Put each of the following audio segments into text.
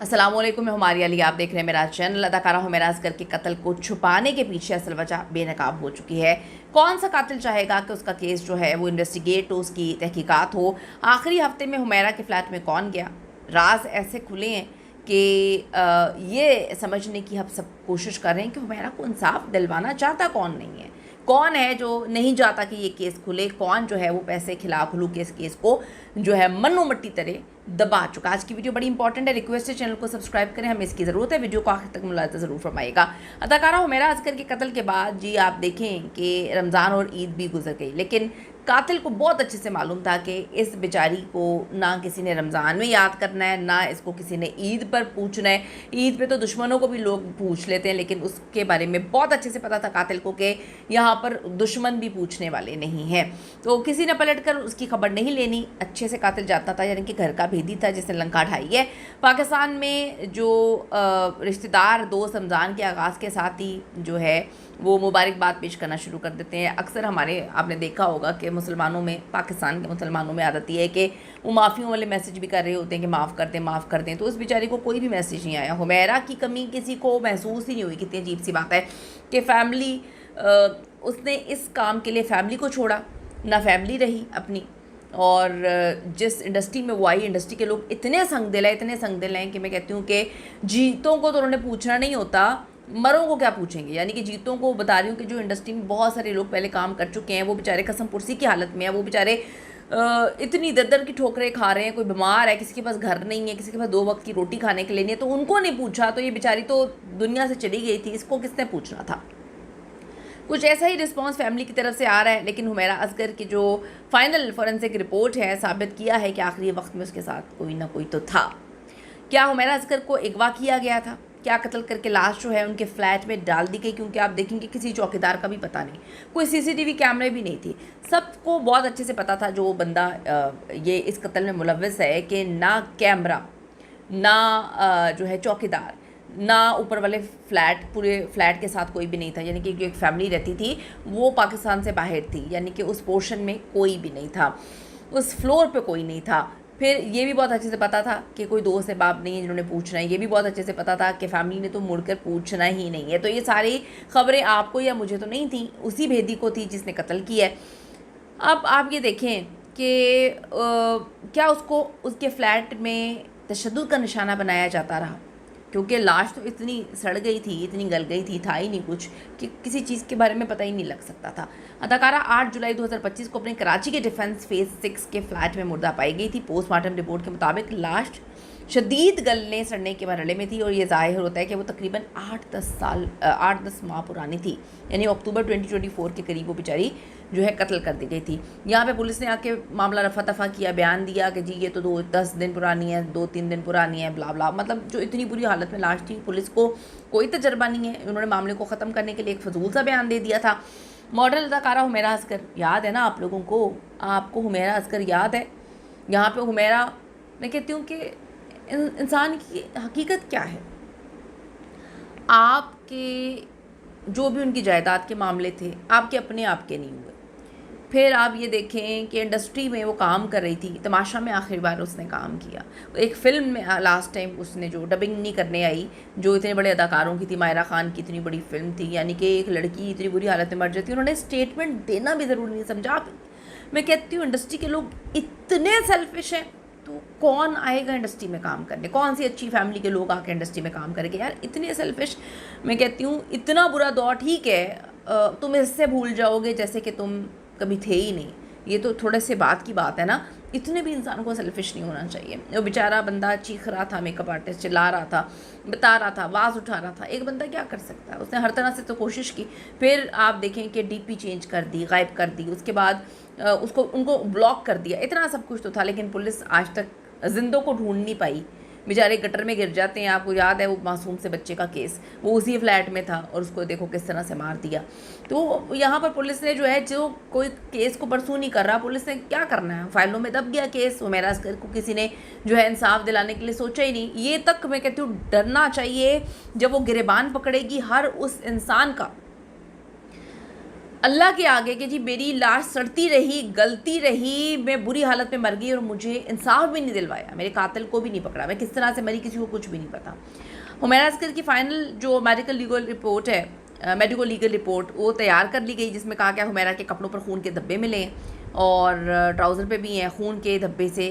अस्सलामुअलैकुम, मैं हुमारी अली। आप देख रहे हैं मेरा चैनल। अदाकारा हुमैरा असगर के कत्ल को छुपाने के पीछे असल वजह बेनकाब हो चुकी है। कौन सा कातिल चाहेगा कि उसका केस जो है वो इन्वेस्टिगेट हो, उसकी तहकीकात हो। आखिरी हफ्ते में हुमैरा के फ्लैट में कौन गया, राज ऐसे खुले हैं कि ये समझने की हम सब कोशिश कर रहे हैं कि हुमैरा को इंसाफ दिलवाना चाहता कौन नहीं है, कौन है जो नहीं चाहता कि ये केस खुले, कौन जो है वो पैसे खिला खुलू के इस केस को जो है मन्नो मट्टी तरह दबा चुका। आज की वीडियो बड़ी इंपॉर्टेंट है, रिक्वेस्ट है चैनल को सब्सक्राइब करें, हमें इसकी ज़रूरत है। वीडियो को आखिर तक मुलाहिजा ज़रूर फरमाइएगा। अदाकारा हुमैरा असगर के कत्ल के बाद जी आप देखें कि रमज़ान और ईद भी गुजर गई, लेकिन कातिल को बहुत अच्छे से मालूम था कि इस बेचारी को ना किसी ने रमज़ान में याद करना है, ना इसको किसी ने ईद पर पूछना है। ईद पे तो दुश्मनों को भी लोग पूछ लेते हैं, लेकिन उसके बारे में बहुत अच्छे से पता था कातिल को कि यहाँ पर दुश्मन भी पूछने वाले नहीं हैं, तो किसी ने पलट कर उसकी खबर नहीं लेनी। अच्छे से कातिल जाता था, यानी कि घर का भेदी था जिसने लंका ढाई है। पाकिस्तान में जो रिश्तेदार दोस्त रमज़ान के आगाज़ के साथ ही जो है वो मुबारकबाद पेश करना शुरू कर देते हैं। अक्सर हमारे आपने देखा होगा कि मुसलमानों में, पाकिस्तान के मुसलमानों में आदत ये है कि वो माफ़ियों वाले मैसेज भी कर रहे होते हैं कि माफ़ कर दें, माफ़ कर दें। तो उस बेचारी को कोई भी मैसेज नहीं आया। हुमैरा की कमी किसी को महसूस ही नहीं हुई। कितनी अजीब सी बात है कि फैमिली, उसने इस काम के लिए फैमिली को छोड़ा, ना फैमिली रही अपनी। और जिस इंडस्ट्री में वो आई, इंडस्ट्री के लोग इतने संगदिल हैं कि मैं कहती हूँ कि जीतों को तो उन्होंने पूछना नहीं होता, मरों को क्या पूछेंगे। यानी कि जीतों को बता रही हूँ कि जो इंडस्ट्री में बहुत सारे लोग पहले काम कर चुके हैं, वो बेचारे कसम पुरसी की हालत में है। वो बेचारे इतनी दर की ठोकरें खा रहे हैं, कोई बीमार है, किसी के पास घर नहीं है, किसी के पास 2 वक्त की रोटी खाने के लिए नहीं है, तो उनको नहीं पूछा तो ये बेचारी तो दुनिया से चली गई थी, इसको किसने पूछना था। कुछ ऐसा ही रिस्पांस फैमिली की तरफ से आ रहा है, लेकिन हुमैरा असगर की जो फाइनल फॉरेंसिक रिपोर्ट है साबित किया है कि आखिरी वक्त में उसके साथ कोई ना कोई तो था। क्या हुमैरा असगर को अगवा किया गया था? क्या कत्ल करके लाश जो है उनके फ्लैट में डाल दी गई? क्योंकि आप देखेंगे किसी चौकीदार का भी पता नहीं, कोई सीसीटीवी कैमरे भी नहीं थी। सबको बहुत अच्छे से पता था जो बंदा ये इस कत्ल में मुलव्वस है कि ना कैमरा, ना जो है चौकीदार, ना ऊपर वाले फ्लैट, पूरे फ्लैट के साथ कोई भी नहीं था। यानी कि जो एक फैमिली रहती थी वो पाकिस्तान से बाहर थी, यानी कि उस पोर्शन में कोई भी नहीं था, उस फ्लोर पे कोई नहीं था। फिर ये भी बहुत अच्छे से पता था कि कोई दोस्त है बाप नहीं है जिन्होंने पूछना है। ये भी बहुत अच्छे से पता था कि फैमिली ने तो मुड़कर पूछना ही नहीं है। तो ये सारी खबरें आपको या मुझे तो नहीं थी, उसी भेदी को थी जिसने कत्ल किया है। अब आप ये देखें कि क्या उसको उसके फ्लैट में तशद्दुद का निशाना बनाया जाता रहा, क्योंकि लाश तो इतनी सड़ गई थी, इतनी गल गई थी, था ही नहीं कुछ कि किसी चीज़ के बारे में पता ही नहीं लग सकता था। अदाकारा 8 जुलाई 2025 को अपने कराची के डिफेंस फेज़ 6 के फ्लैट में मुर्दा पाई गई थी। पोस्टमार्टम रिपोर्ट के मुताबिक लाश शदीद गलने सड़ने के मरहले में थी और ये ज़ाहिर होता है कि वो तकरीबन 8-10 माह पुरानी थी, यानी अक्टूबर 2024 के करीब वो बेचारी जो है कत्ल कर दी गई थी। यहाँ पे पुलिस ने आके मामला रफा दफा किया, बयान दिया कि जी ये तो 10 दिन पुरानी है, 2-3 दिन पुरानी है, ब्ला ब्ला। मतलब जो इतनी बुरी हालत में लाश थी, पुलिस को कोई तजर्बा नहीं है, उन्होंने मामले को ख़त्म करने के लिए एक फजूल सा बयान दे दिया था। मॉडल अदाकारा हुमैरा असगर याद है ना आप लोगों को? आपको हुमैरा असगर याद है? यहाँ पर हुमैरा, मैं कहती हूँ कि इंसान की हकीकत क्या है। आपके जो भी उनकी जायदाद के मामले थे, आपके अपने आपके नहीं हुए। फिर आप ये देखें कि इंडस्ट्री में वो काम कर रही थी, तमाशा में आखिरी बार उसने काम किया, एक फ़िल्म में लास्ट टाइम उसने जो डबिंग नहीं करने आई, जो इतने बड़े अदाकारों की थी, मायरा खान की इतनी बड़ी फिल्म थी, यानी कि एक लड़की इतनी बुरी हालत में मर जाती, उन्होंने स्टेटमेंट देना भी ज़रूरी नहीं समझा। मैं कहती हूँ इंडस्ट्री के लोग इतने सेल्फिश हैं, तो कौन आएगा इंडस्ट्री में काम करने? कौन सी अच्छी फैमिली के लोग आके इंडस्ट्री में काम करेंगे यार? इतने सेल्फिश। मैं कहती हूँ इतना बुरा दौर, ठीक है तुम इससे भूल जाओगे जैसे कि तुम कभी थे ही नहीं, ये तो थोड़े से बात की बात है ना। इतने भी इंसान को सेल्फिश नहीं होना चाहिए। वो बेचारा बंदा चीख रहा था, मेकअप आर्टिस्ट चिल्ला रहा था, बता रहा था, आवाज़ उठा रहा था। एक बंदा क्या कर सकता है? उसने हर तरह से तो कोशिश की। फिर आप देखें कि डीपी चेंज कर दी, गायब कर दी, उसके बाद उनको ब्लॉक कर दिया, इतना सब कुछ तो था, लेकिन पुलिस आज तक जिंदों को ढूंढ नहीं पाई। बेचारे गटर में गिर जाते हैं। आपको याद है वो मासूम से बच्चे का केस, वो उसी फ्लैट में था और उसको देखो किस तरह से मार दिया। तो यहाँ पर पुलिस ने जो है, जो कोई केस को परसू नहीं कर रहा, पुलिस ने क्या करना है? फाइलों में दब गया केस। हुमैरा असगर को किसी ने जो है इंसाफ दिलाने के लिए सोचा ही नहीं। ये तक मैं कहती हूँ डरना चाहिए जब वो गिरेबान पकड़ेगी हर उस इंसान का। अल्लाह के आगे कि जी मेरी लाश सड़ती रही, गलती रही, मैं बुरी हालत में मर गई और मुझे इंसाफ भी नहीं दिलवाया, मेरे कातिल को भी नहीं पकड़ा, मैं किस तरह से मरी किसी को कुछ भी नहीं पता। हुमैरा अस्कर की फ़ाइनल जो मेडिकल लीगल रिपोर्ट है, मेडिकल लीगल रिपोर्ट वो तैयार कर ली गई, जिसमें कहा गया हुमैरा के कपड़ों पर खून के धब्बे मिले हैं और ट्राउज़र पे भी हैं खून के धब्बे से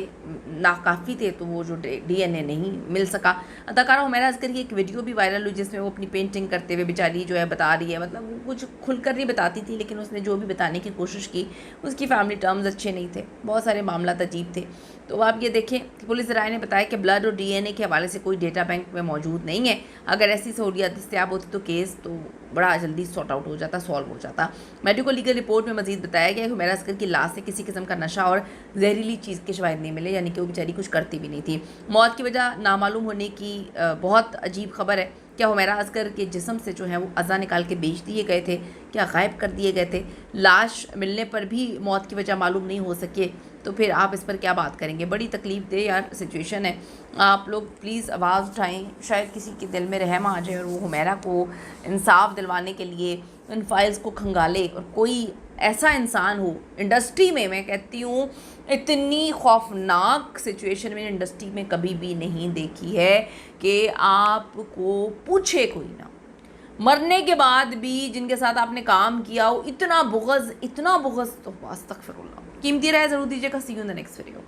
नाकाफ़ी थे, तो वो जो डीएनए नहीं मिल सका। अदाकारा हुमैरा अस्कर की एक वीडियो भी वायरल हुई जिसमें वो अपनी पेंटिंग करते हुए बेचारी जो है बता रही है, मतलब वो कुछ खुलकर नहीं बताती थी, लेकिन उसने जो भी बताने की कोशिश की उसकी फैमिली टर्म्स अच्छे नहीं थे, बहुत सारे मामला अजीब थे। तो आप ये देखें कि पुलिस राय ने बताया कि ब्लड और डीएनए के हवाले से कोई डेटा बैंक में मौजूद नहीं है। अगर ऐसी सहूलियत दस्तियाब होती तो केस तो बड़ा जल्दी सॉर्ट आउट हो जाता, सॉल्व हो जाता। मेडिकल लीगल रिपोर्ट में मजीद बताया गया कि हुमैरा अस्कर की लाश से किसी किस्म का नशा और जहरीली चीज़ के शवाहिद नहीं मिले, यानी कि वो बेचारी कुछ करती भी नहीं थी। मौत की वजह नामालूम होने की बहुत अजीब खबर है। क्या हुमैरा अस्कर के जिस्म से जो है वो अज़ा निकाल के बेच दिए गए थे, क्या गायब कर दिए गए थे? लाश मिलने पर भी मौत की वजह मालूम नहीं हो सके, तो फिर आप इस पर क्या बात करेंगे? बड़ी तकलीफ़ दे यार सिचुएशन है। आप लोग प्लीज़ आवाज़ उठाएं, शायद किसी के दिल में रहम आ जाए और वो हुमैरा को इंसाफ दिलवाने के लिए इन फाइल्स को खंगाले और कोई ऐसा इंसान हो इंडस्ट्री में। मैं कहती हूँ इतनी खौफनाक सिचुएशन में इंडस्ट्री में कभी भी नहीं देखी है कि आपको पूछे कोई ना, मरने के बाद भी जिनके साथ आपने काम किया हो इतना बुग़्ज़ तो अस्तगफिरुल्लाह। कीमती राय ज़रूर दीजिएगा। See you in the next video.